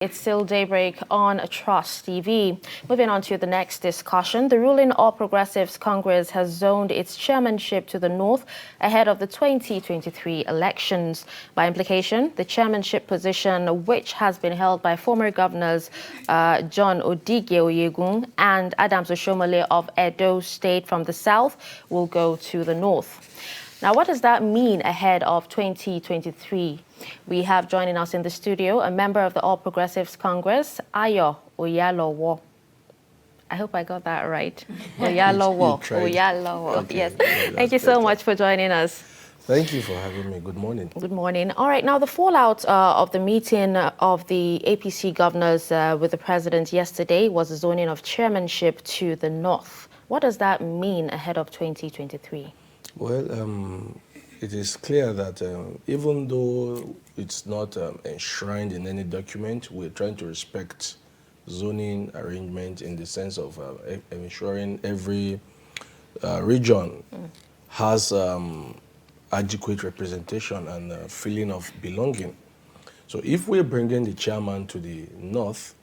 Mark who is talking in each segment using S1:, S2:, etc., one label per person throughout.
S1: It's still daybreak on Trust TV. Moving on to the next discussion, the ruling All Progressives Congress has zoned its chairmanship to the north ahead of the 2023 elections. By implication, the chairmanship position, which has been held by former governors John Odige Oyegun and Adams Oshomole of Edo State from the south, will go to the north. Now, what does that mean ahead of 2023? We have joining us in the studio a member of the All Progressives Congress, Ayo Oyalowo. I hope I got that right. Oyalowo. Oyalowo. Okay. Yes. Thank you so much for joining us.
S2: Thank you for having me. Good morning.
S1: Good morning. All right. Now, the fallout of the meeting of the APC governors with the president yesterday was the zoning of chairmanship to the north. What does that mean ahead of 2023?
S2: Well, it is clear that even though it's not enshrined in any document, we're trying to respect zoning arrangement in the sense of ensuring every region has adequate representation and feeling of belonging. So if we're bringing the chairman to the north,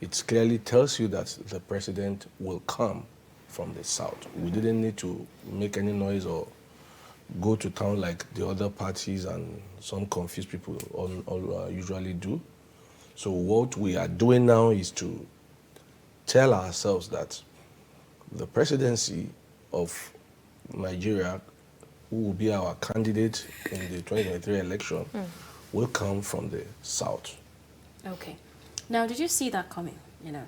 S2: it clearly tells you that the president will come from the south. We didn't need to make any noise or go to town like the other parties and some confused people usually do. So what we are doing now is to tell ourselves that the presidency of Nigeria, who will be our candidate in the 2023 election, will come from the south.
S3: Okay. Now, did you see that coming,
S2: No,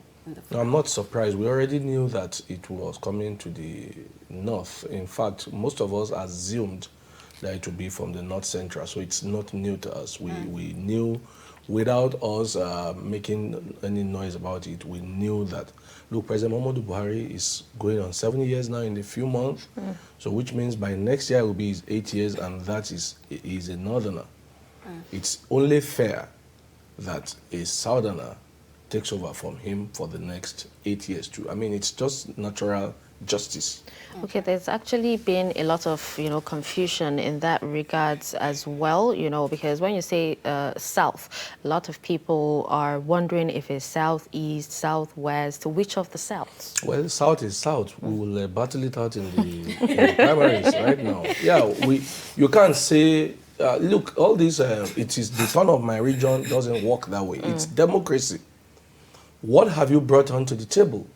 S2: I'm not surprised. We already knew that it was coming to the north. In fact, most of us assumed that it would be from the north central, so it's not new to us. We knew, without us making any noise about it, we knew that, look, President Muhammadu Buhari is going on 7 years now in a few months, so which means by next year it will be his 8 years, and that is a northerner. It's only fair that a southerner takes over from him for the next 8 years too. I mean, it's just natural justice.
S1: Okay, there's actually been a lot of, confusion in that regards as well, because when you say south, a lot of people are wondering if it's southeast, southwest, which of the souths?
S2: Well, south is south. We will battle it out in the primaries right now. Yeah, you can't say, look, all this, it is the turn of my region doesn't work that way. It's democracy. What have you brought onto the table?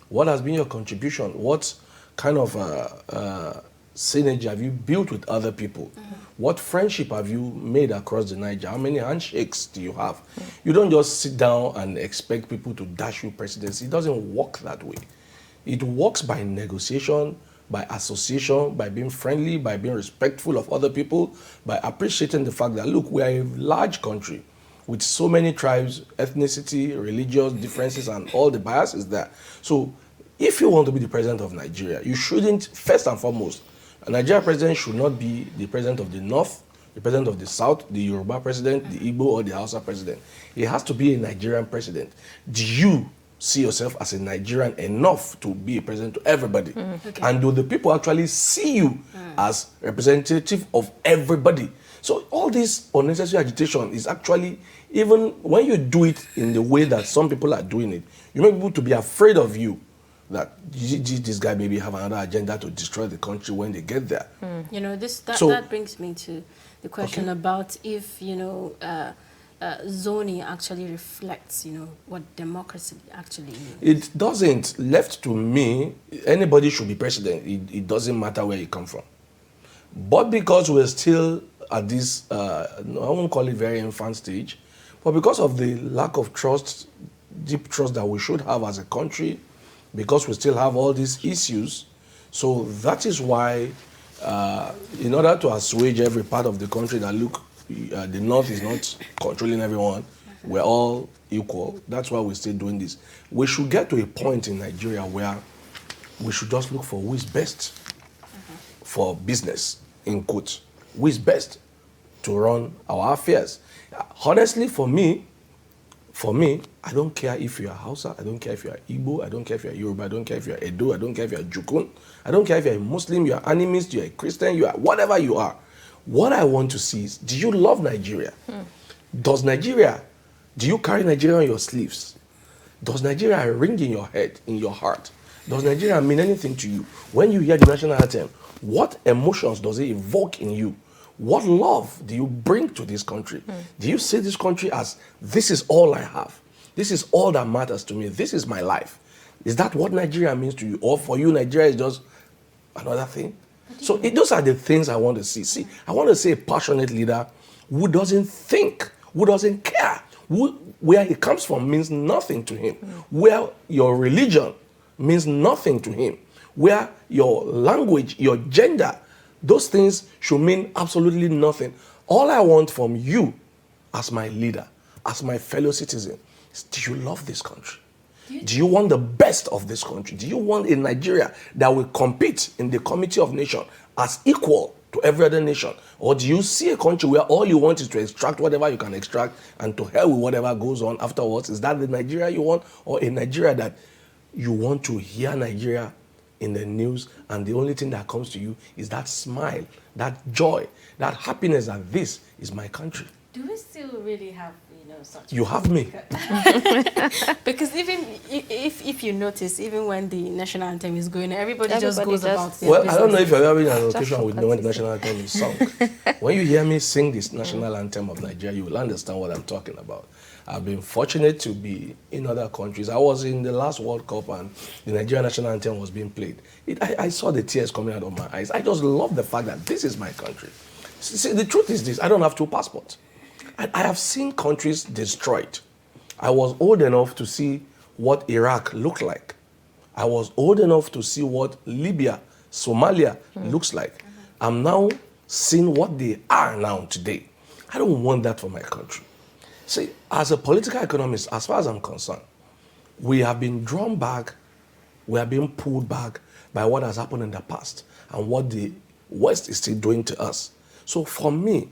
S2: What has been your contribution? What kind of synergy have you built with other people? What friendship have you made across the Niger? How many handshakes do you have? You don't just sit down and expect people to dash you presidency. It doesn't work that way. It works by negotiation, by association, by being friendly, by being respectful of other people, by appreciating the fact that, look, we are a large country with so many tribes, ethnicity, religious differences, and all the biases there. So if you want to be the president of Nigeria, you shouldn't, first and foremost, a Nigerian president should not be the president of the north, the president of the south, the Yoruba president, the Igbo or the Hausa president. It has to be a Nigerian president. Do you see yourself as a Nigerian enough to be a president to everybody? Okay. And do the people actually see you as representative of everybody? So all this unnecessary agitation is actually, even when you do it in the way that some people are doing it, you make people to be afraid of you, that this guy maybe have another agenda to destroy the country when they get there.
S3: That brings me to the question about if, zoning actually reflects, what democracy actually means.
S2: It doesn't. Left to me, anybody should be president. It doesn't matter where you come from. But because we're still at this, I won't call it very infant stage, but because of the lack of trust, deep trust that we should have as a country, because we still have all these issues, so that is why, in order to assuage every part of the country that, look, the north is not controlling everyone, we're all equal, that's why we're still doing this. We should get to a point in Nigeria where we should just look for who is best for business, in quotes. Who is best to run our affairs? Honestly, for me, I don't care if you are Hausa, I don't care if you are Igbo, I don't care if you are Yoruba, I don't care if you are Edo, I don't care if you are Jukun, I don't care if you are a Muslim, you are animist, you are a Christian, you are whatever you are. What I want to see is, do you love Nigeria? Does Nigeria Do you carry Nigeria on your sleeves? Does Nigeria ring in your head, in your heart? Does Nigeria mean anything to you? When you hear the national anthem, what emotions does it evoke in you? What love do you bring to this country? Do you see this country as, this is all I have? This is all that matters to me. This is my life. Is that what Nigeria means to you? Or for you, Nigeria is just another thing? So those are the things I want to see. See, I want to see a passionate leader who doesn't think, who doesn't care, where he comes from means nothing to him, where your religion means nothing to him, where your language, your gender, those things should mean absolutely nothing. All I want from you as my leader, as my fellow citizen, is, do you love this country? Do you want the best of this country? Do you want a Nigeria that will compete in the Committee of Nations as equal to every other nation? Or do you see a country where all you want is to extract whatever you can extract and to hell with whatever goes on afterwards? Is that the Nigeria you want? Or a Nigeria that you want to hear Nigeria in the news and the only thing that comes to you is that smile, that joy, that happiness that this is my country?
S3: Do we still really have, such?
S2: You have me.
S3: Because even if you notice, even when the national anthem is going, everybody just goes about their
S2: Well,
S3: business.
S2: I don't know if you're having an occasion with me when the national anthem is sung. When you hear me sing this national anthem of Nigeria, you will understand what I'm talking about. I've been fortunate to be in other countries. I was in the last World Cup and the Nigerian national anthem was being played. I saw the tears coming out of my eyes. I just love the fact that this is my country. See, the truth is this, I don't have 2 passports. I have seen countries destroyed. I was old enough to see what Iraq looked like. I was old enough to see what Libya, Somalia looks like. I'm now seeing what they are now today. I don't want that for my country. See, as a political economist, as far as I'm concerned, we have been drawn back, we are being pulled back by what has happened in the past and what the West is still doing to us. So for me,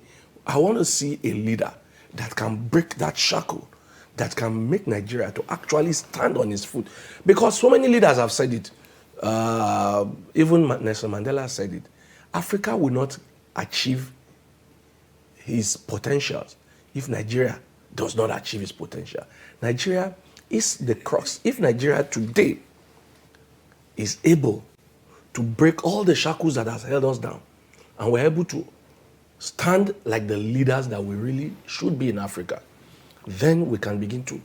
S2: I want to see a leader that can break that shackle, that can make Nigeria to actually stand on its foot. Because so many leaders have said it. Even Nelson Mandela said it. Africa will not achieve his potentials if Nigeria does not achieve its potential. Nigeria is the crux. If Nigeria today is able to break all the shackles that has held us down, and we're able to stand like the leaders that we really should be in Africa, then we can begin to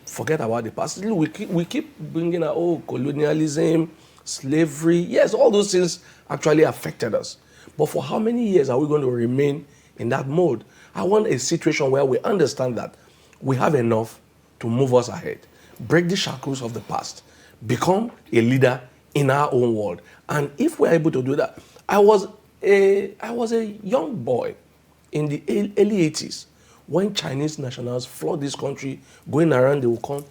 S2: forget about the past. We keep bringing out, colonialism, slavery. Yes, all those things actually affected us. But for how many years are we going to remain in that mode? I want a situation where we understand that we have enough to move us ahead, break the shackles of the past, become a leader in our own world. And if we're able to do that, I was a young boy in the early 80s when Chinese nationals flood this country, going around, they will come,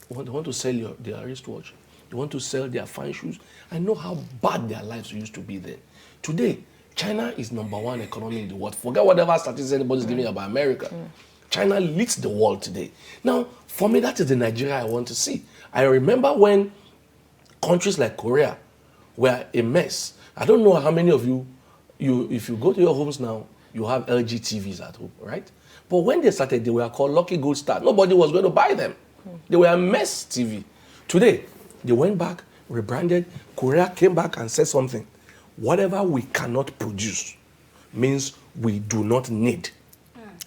S2: they want to sell their wristwatch, they want to sell their fine shoes. I know how bad their lives used to be then. Today, China is #1 economy in the world. Forget whatever statistics anybody's giving about America. China leads the world today. Now, for me, that is the Nigeria I want to see. I remember when countries like Korea were a mess. I don't know how many of you, if you go to your homes now, you have LG TVs at home, right? But when they started, they were called Lucky Gold Star. Nobody was going to buy them. They were a mess TV. Today, they went back, rebranded. Korea came back and said something. Whatever we cannot produce means we do not need.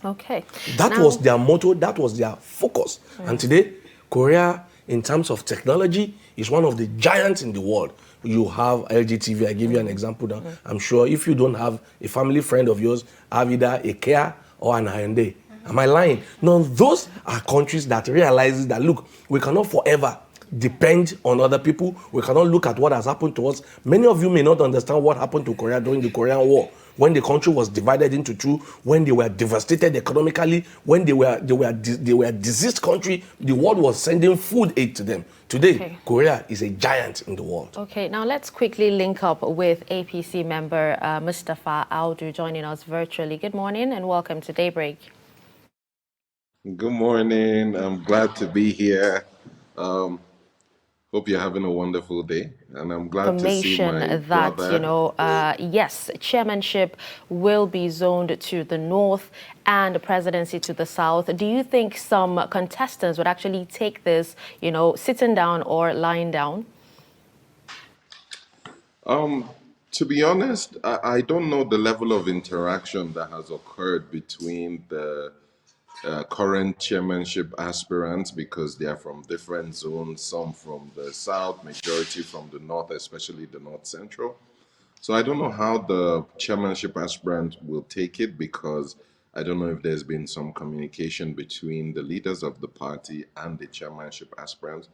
S1: Okay.
S2: That was their motto, that was their focus. And today, Korea, in terms of technology, is one of the giants in the world. You have LG TV, I give you an example now. I'm sure if you don't have a family friend of yours, have either a Kia or an Hyundai. Am I lying? No, those are countries that realize that, look, we cannot forever depend on other people. We cannot look at what has happened to us. Many of you may not understand what happened to Korea during the Korean War, when the country was divided into two, when they were devastated economically, when they were a diseased country. The world was sending food aid to them. Today, Korea is a giant in the world.
S1: Okay, now let's quickly link up with APC member Mustapha Aldu joining us virtually. Good morning and welcome to Daybreak.
S4: Good morning. I'm glad to be here. Hope you're having a wonderful day, and I'm glad to see
S1: Information
S4: my
S1: that,
S4: brother.
S1: yes, chairmanship will be zoned to the north and the presidency to the south. Do you think some contestants would actually take this, sitting down or lying down?
S4: Um, to be honest, I don't know the level of interaction that has occurred between the current chairmanship aspirants because they are from different zones, some from the south, majority from the north, especially the north central. So I don't know how the chairmanship aspirant will take it because I don't know if there's been some communication between the leaders of the party and the chairmanship aspirants.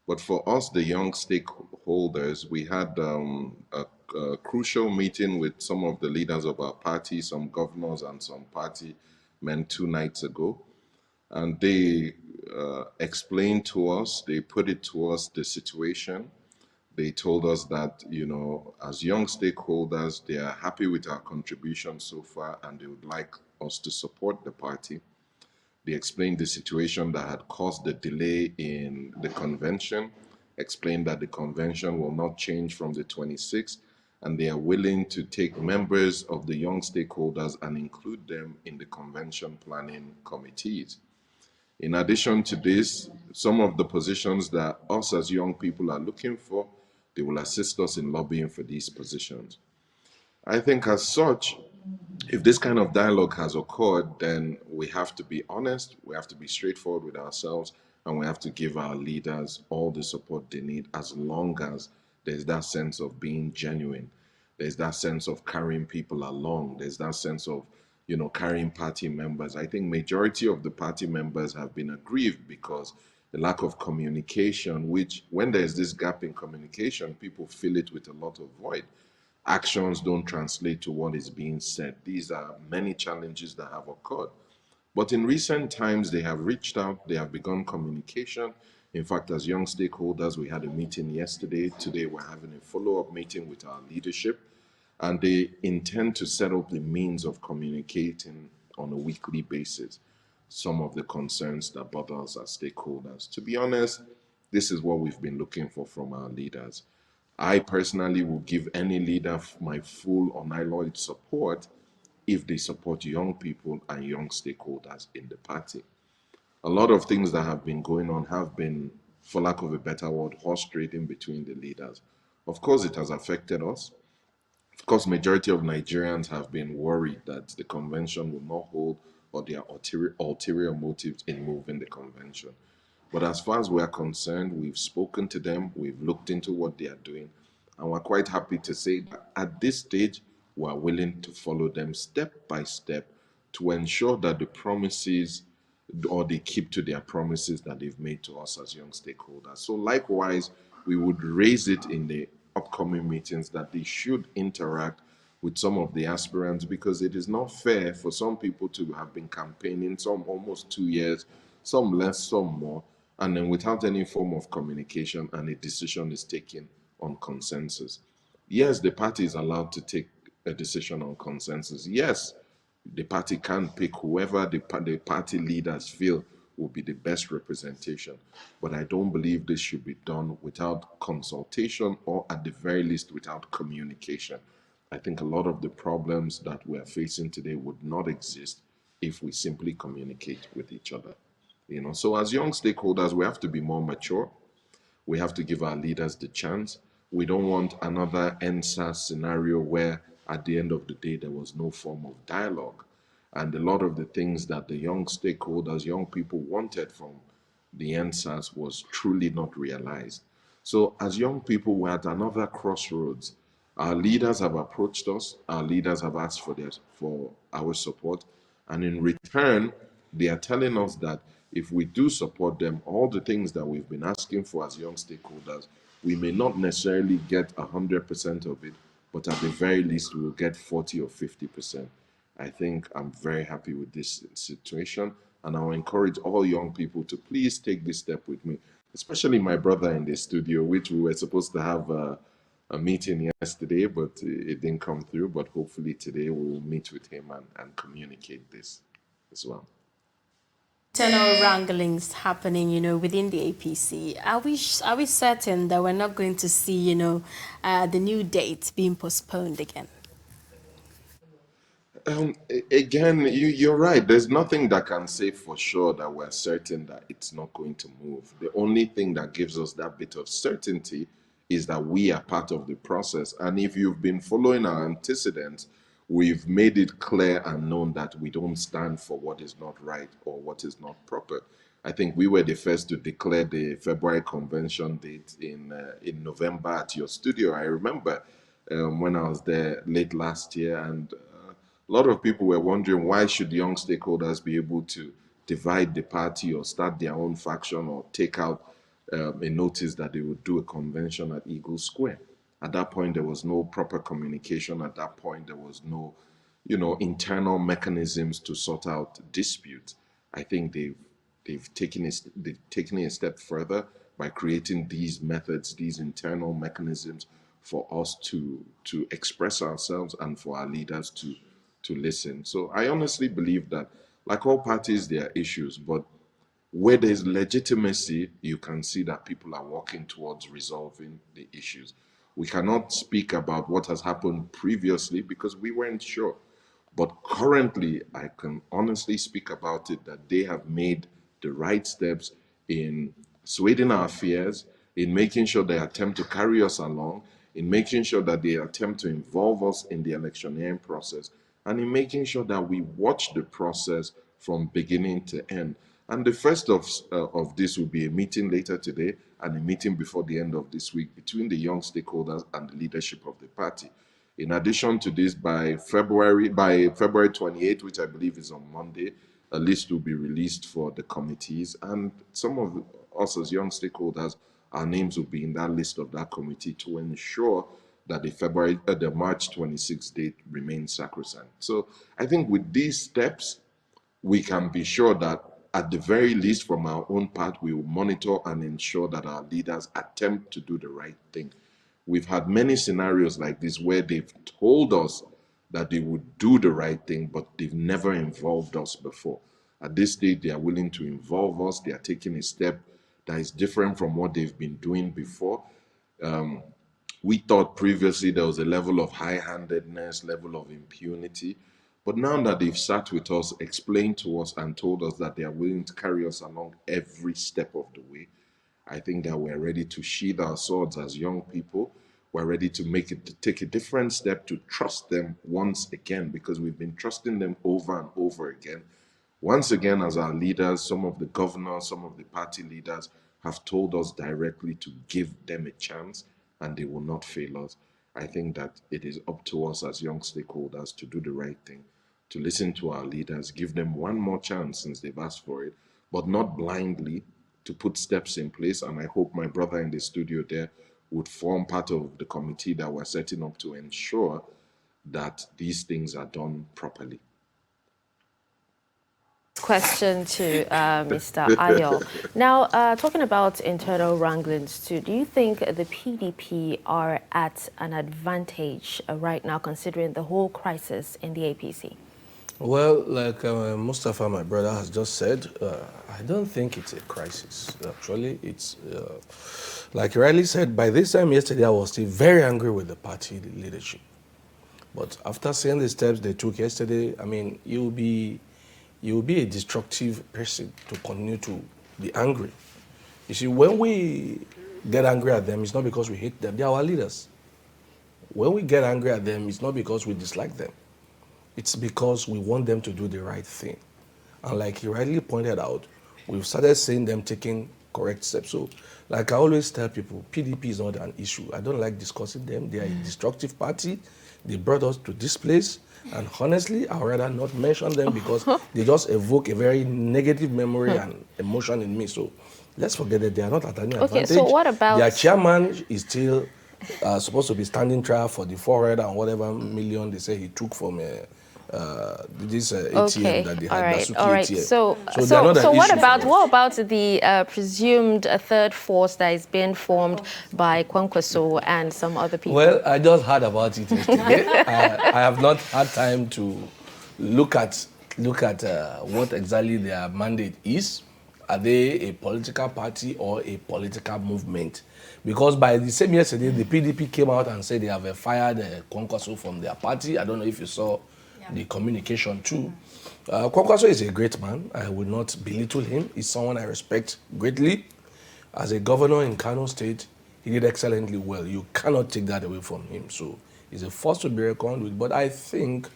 S4: But for us, the young stakeholders, we had a crucial meeting with some of the leaders of our party, some governors and some party men 2 nights ago. And they explained to us, they put it to us, the situation. They told us that, as young stakeholders, they are happy with our contribution so far and they would like us to support the party. They explained the situation that had caused the delay in the convention, explained that the convention will not change from the 26th, and they are willing to take members of the young stakeholders and include them in the convention planning committees. In addition to this, some of the positions that us as young people are looking for, they will assist us in lobbying for these positions. I think as such, if this kind of dialogue has occurred, then we have to be honest, we have to be straightforward with ourselves, and we have to give our leaders all the support they need as long as there's that sense of being genuine. There's that sense of carrying people along. There's that sense of, carrying party members. I think majority of the party members have been aggrieved because the lack of communication, which when there's this gap in communication, people fill it with a lot of void. Actions don't translate to what is being said. These are many challenges that have occurred. But in recent times, they have reached out, they have begun communication. In fact, as young stakeholders, we had a meeting yesterday. Today, we're having a follow up meeting with our leadership, and they intend to set up the means of communicating on a weekly basis some of the concerns that bother us as stakeholders. To be honest, this is what we've been looking for from our leaders. I personally will give any leader my full unalloyed support if they support young people and young stakeholders in the party. A lot of things that have been going on have been, for lack of a better word, horse trading between the leaders. Of course, it has affected us. Of course, majority of Nigerians have been worried that the convention will not hold or there are ulterior motives in moving the convention. But as far as we're concerned, we've spoken to them, we've looked into what they are doing, and we're quite happy to say that at this stage, we're willing to follow them step by step to ensure that the promises or they keep to their promises that they've made to us as young stakeholders. So likewise, we would raise it in the upcoming meetings that they should interact with some of the aspirants because it is not fair for some people to have been campaigning, some almost 2 years, some less, some more, and then without any form of communication and a decision is taken on consensus. Yes, the party is allowed to take a decision on consensus. Yes, the party can pick whoever the party leaders feel will be the best representation. But I don't believe this should be done without consultation or at the very least without communication. I think a lot of the problems that we are facing today would not exist if we simply communicate with each other. So as young stakeholders, we have to be more mature. We have to give our leaders the chance. We don't want another NSAS scenario where at the end of the day there was no form of dialogue. And a lot of the things that the young stakeholders, young people wanted from the NSAS was truly not realized. So as young people, we're at another crossroads. Our leaders have approached us, our leaders have asked for our support, and in return, they are telling us that if we do support them, all the things that we've been asking for as young stakeholders, we may not necessarily get 100% of it, but at the very least, we'll get 40 or 50%. I think I'm very happy with this situation, and I'll encourage all young people to please take this step with me, especially my brother in the studio, which we were supposed to have a meeting yesterday, but it didn't come through. But hopefully today we will meet with him and communicate this as well.
S3: Internal wranglings happening, within the APC. Are we certain that we're not going to see, the new date being postponed again?
S4: Again, you're right. There's nothing that can say for sure that we're certain that it's not going to move. The only thing that gives us that bit of certainty is that we are part of the process. And if you've been following our antecedents, we've made it clear and known that we don't stand for what is not right or what is not proper. I think we were the first to declare the February convention date in November at your studio. I remember when I was there late last year, and a lot of people were wondering why should young stakeholders be able to divide the party or start their own faction or take out a notice that they would do a convention at Eagle Square. At that point, there was no proper communication. At that point, there was no, internal mechanisms to sort out disputes. I think they've taken it a step further by creating these methods, these internal mechanisms for us to express ourselves and for our leaders to listen. So I honestly believe that, like all parties, there are issues, but where there's legitimacy, you can see that people are working towards resolving the issues. We cannot speak about what has happened previously because we weren't sure. But currently, I can honestly speak about it that they have made the right steps in assuaging our fears, in making sure they attempt to carry us along, in making sure that they attempt to involve us in the electioneering process, and in making sure that we watch the process from beginning to end. And the first of this will be a meeting later today and a meeting before the end of this week between the young stakeholders and the leadership of the party. In addition to this, by February 28th, which I believe is on Monday, a list will be released for the committees, and some of us as young stakeholders, our names will be in that list of that committee to ensure that the March 26th date remains sacrosanct. So I think with these steps, we can be sure that at the very least from our own part, we will monitor and ensure that our leaders attempt to do the right thing. We've had many scenarios like this where they've told us that they would do the right thing, but they've never involved us before. At this stage, they are willing to involve us. They are taking a step that is different from what they've been doing before. We thought previously there was a level of high-handedness, level of impunity. But now that they've sat with us, explained to us, and told us that they are willing to carry us along every step of the way, I think that we're ready to sheathe our swords as young people. We're ready to take a different step to trust them once again, because we've been trusting them over and over again. Once again, as our leaders, some of the governors, some of the party leaders have told us directly to give them a chance and they will not fail us. I think that it is up to us as young stakeholders to do the right thing, to listen to our leaders, give them one more chance since they've asked for it, but not blindly, to put steps in place. And I hope my brother in the studio there would form part of the committee that we're setting up to ensure that these things are done properly.
S1: Question to Mr. Ayo. Now, talking about internal wranglings too, do you think the PDP are at an advantage right now, considering the whole crisis in the APC?
S2: Well, like Mustapha, my brother, has just said, I don't think it's a crisis. Actually, it's, like you rightly said, by this time yesterday, I was still very angry with the party leadership. But after seeing the steps they took yesterday, I mean, you'll be a destructive person to continue to be angry. You see, when we get angry at them, it's not because we hate them. They are our leaders. When we get angry at them, it's not because we dislike them. It's because we want them to do the right thing. And like you rightly pointed out, we've started seeing them taking correct steps. So, like I always tell people, PDP is not an issue. I don't like discussing them. They are a destructive party. They brought us to this place. And honestly, I'd rather not mention them because they just evoke a very negative memory and emotion in me. So let's forget that they are not at any advantage.
S1: So what about...
S2: Their chairman is still supposed to be standing trial for the 400 and whatever million they say he took from this ATM that they had.
S1: All right. So what about the presumed third force that is being formed by Kwankwaso and some other people?
S2: Well, I just heard about it yesterday. I have not had time to look at look at what exactly their mandate is. Are they a political party or a political movement? Because by the same yesterday, the PDP came out and said they have fired Kwankwaso from their party. I don't know if you saw the communication too. Kwankwaso is a great man. I will not belittle him. He's someone I respect greatly. As a governor in Kano State, he did excellently well. You cannot take that away from him. So he's a force to be reckoned with. But I think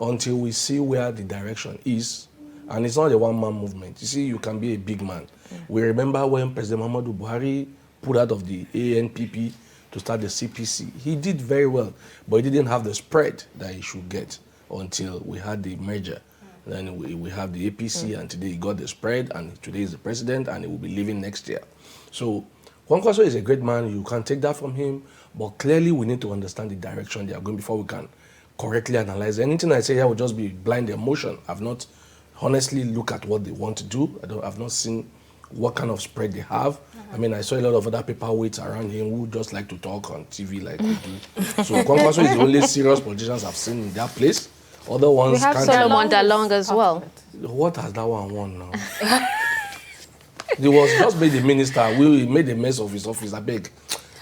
S2: until we see where the direction is, and it's not a one-man movement. You see, you can be a big man. We remember when President Muhammadu Buhari pulled out of the ANPP to start the CPC. He did very well, but he didn't have the spread that he should get until we had the merger. Then we have the APC, and today he got the spread, and today is the president, and he will be leaving next year. So Kwankwaso is a great man. You can't take that from him, but clearly we need to understand the direction they are going before we can correctly analyze. Anything I say here will just be blind emotion. I've not honestly looked at what they want to do. I've not seen what kind of spread they have. I mean, I saw a lot of other paperweights around him who just like to talk on TV like we do. So Kwankwaso is the only serious politicians I've seen in that place. Other ones
S1: We have
S2: can't.
S1: Solomon Dalong as well.
S2: What has that one won now? He was just made the minister. We made a mess of his office. I beg.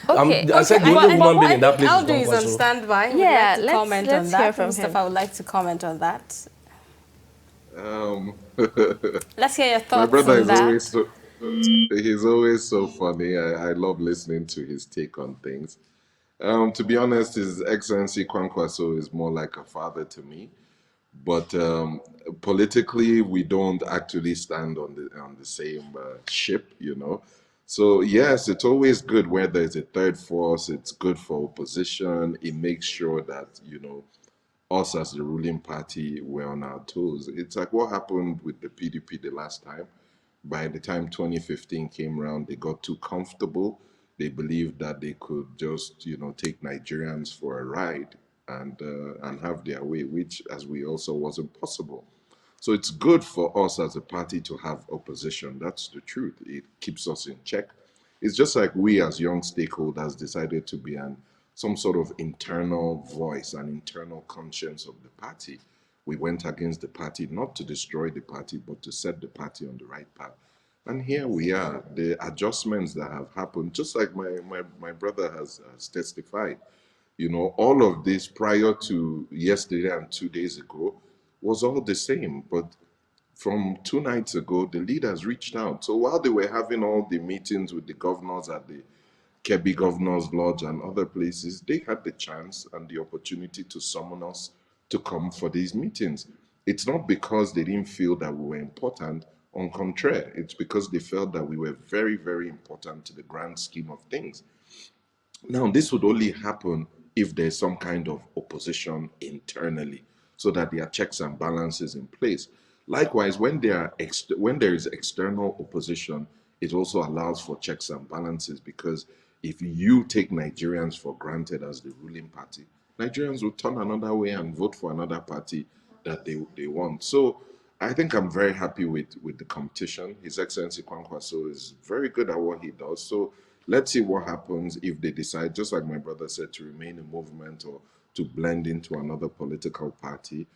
S2: I said the only woman being in that place
S3: Aldu
S2: is
S3: is on
S2: Kwankwaso.
S3: standby.
S1: Yeah,
S3: Would like to
S1: let's-
S3: comment
S1: let's
S3: on
S1: hear
S3: that.
S1: from him.
S3: Mustafa would like to comment on that.
S4: Um,
S3: Let's hear your
S4: my
S3: thoughts
S4: brother
S3: on
S4: is
S3: that.
S4: always so, he's always so funny. I love listening to his take on things. To be honest, His Excellency Kwankwaso is more like a father to me. But politically, we don't actually stand on the same ship, you know. So yes, it's always good where there's a third force. It's good for opposition. It makes sure that us as the ruling party we're on our toes. It's like what happened with the PDP the last time. By the time 2015 came around, they got too comfortable. They believed that they could just, take Nigerians for a ride and have their way, which, as we also wasn't possible. So it's good for us as a party to have opposition. That's the truth. It keeps us in check. It's just like we as young stakeholders decided to be some sort of internal voice, an internal conscience of the party. We went against the party not to destroy the party, but to set the party on the right path. And here we are. The adjustments that have happened, just like my brother has testified, all of this prior to yesterday and 2 days ago was all the same. But from 2 nights ago, the leaders reached out. So while they were having all the meetings with the governors at the Kebbi Governor's Lodge and other places, they had the chance and the opportunity to summon us to come for these meetings. It's not because they didn't feel that we were important. On contrary, it's because they felt that we were very, very important to the grand scheme of things. Now, this would only happen if there's some kind of opposition internally, so that there are checks and balances in place. Likewise, when there is external opposition, it also allows for checks and balances, because if you take Nigerians for granted as the ruling party, Nigerians will turn another way and vote for another party that they want. So I think I'm very happy with the competition. His Excellency Kwankwaso is very good at what he does. So let's see what happens if they decide, just like my brother said, to remain a movement or to blend into another political party.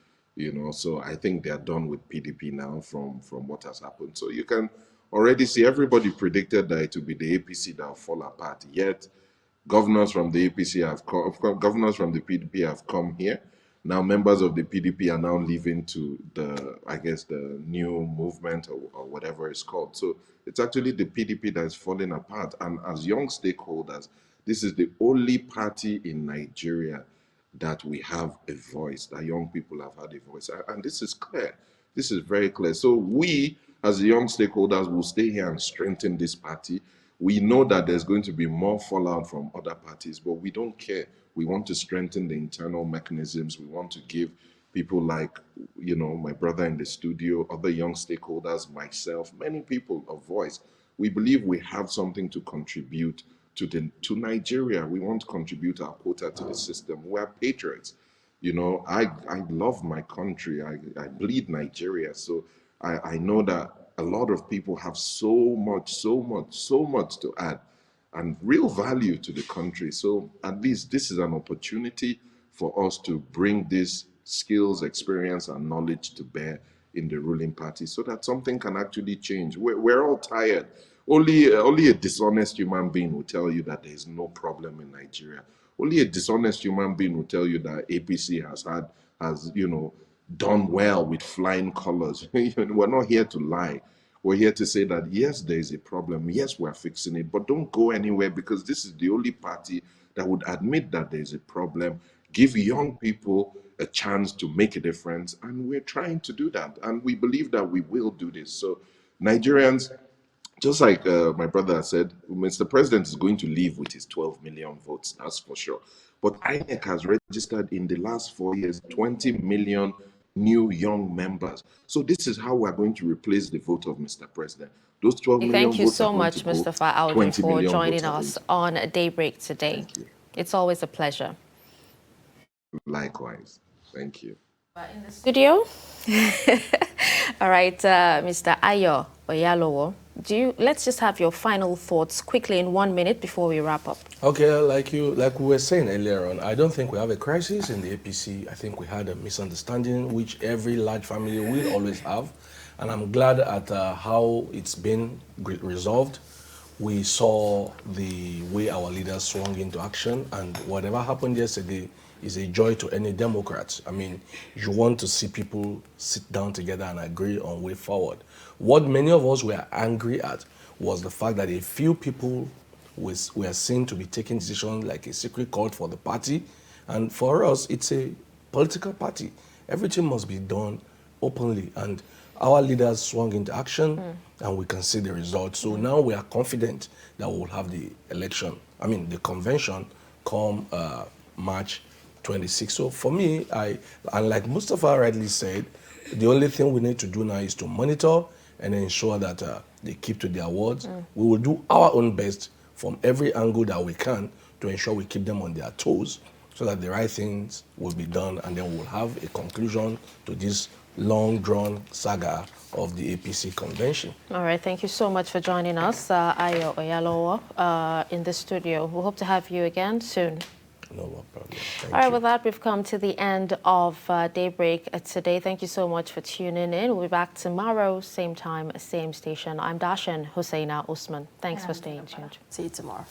S4: So I think they're done with PDP now from what has happened. So you can already see everybody predicted that it will be the APC that will fall apart. Yet governors from the APC have come, governors from the PDP have come here. Now members of the PDP are now leaving to I guess, the new movement or whatever it's called. So it's actually the PDP that is falling apart. And as young stakeholders, this is the only party in Nigeria that we have a voice, that young people have had a voice. And this is clear. This is very clear. So we, as the young stakeholders, will stay here and strengthen this party. We know that there's going to be more fallout from other parties, but we don't care. We want to strengthen the internal mechanisms. We want to give people like, my brother in the studio, other young stakeholders, myself, many people a voice. We believe we have something to contribute to Nigeria. We want to contribute our quota to the system. We're patriots. I love my country. I bleed Nigeria. So I know that a lot of people have so much to add and real value to the country. So at least this is an opportunity for us to bring this skills, experience, and knowledge to bear in the ruling party so that something can actually change. We're all tired. Only a dishonest human being will tell you that there's no problem in Nigeria. Only a dishonest human being will tell you that APC has done well with flying colors. We're not here to lie. We're here to say that yes, there is a problem. Yes, we're fixing it, but don't go anywhere because this is the only party that would admit that there is a problem, give young people a chance to make a difference, and we're trying to do that. And we believe that we will do this. So, Nigerians, just like my brother said, Mr. President is going to leave with his 12 million votes, that's for sure. But INEC has registered in the last 4 years 20 million new young members. So this is how we're going to replace the vote of Mr. President. Those 12 million
S1: Thank you
S4: votes
S1: so
S4: are going
S1: much,
S4: to go,
S1: Mustapha Aldu,
S4: 20
S1: for
S4: million
S1: joining
S4: votes are going
S1: us
S4: to-
S1: on Daybreak today.
S4: Thank you.
S1: It's always a pleasure.
S4: Likewise. Thank you.
S1: In the studio, all right, Mr. Ayo Oyalowo, let's just have your final thoughts quickly in 1 minute before we wrap up.
S2: Okay, like we were saying earlier on, I don't think we have a crisis in the APC. I think we had a misunderstanding, which every large family will always have. And I'm glad at how it's been resolved. We saw the way our leaders swung into action, and whatever happened yesterday is a joy to any Democrat. I mean, you want to see people sit down together and agree on way forward. What many of us were angry at was the fact that a few people were seen to be taking decisions like a secret cult for the party. And for us, it's a political party. Everything must be done openly. And our leaders swung into action, and we can see the results. So now we are confident that we will have the the convention come March 26. So for me, and like Mustapha rightly said, the only thing we need to do now is to monitor and ensure that they keep to their words. We will do our own best from every angle that we can to ensure we keep them on their toes so that the right things will be done, and then we'll have a conclusion to this long-drawn saga of the APC convention.
S1: All right, thank you so much for joining us, Ayo Oyalowo, in the studio. We hope to have you again soon.
S2: No problem. Thank
S1: All right,
S2: you.
S1: with that, we've come to the end of Daybreak today. Thank you so much for tuning in. We'll be back tomorrow, same time, same station. I'm Dashan Husseina Usman. Thanks for staying tuned.
S3: See you tomorrow.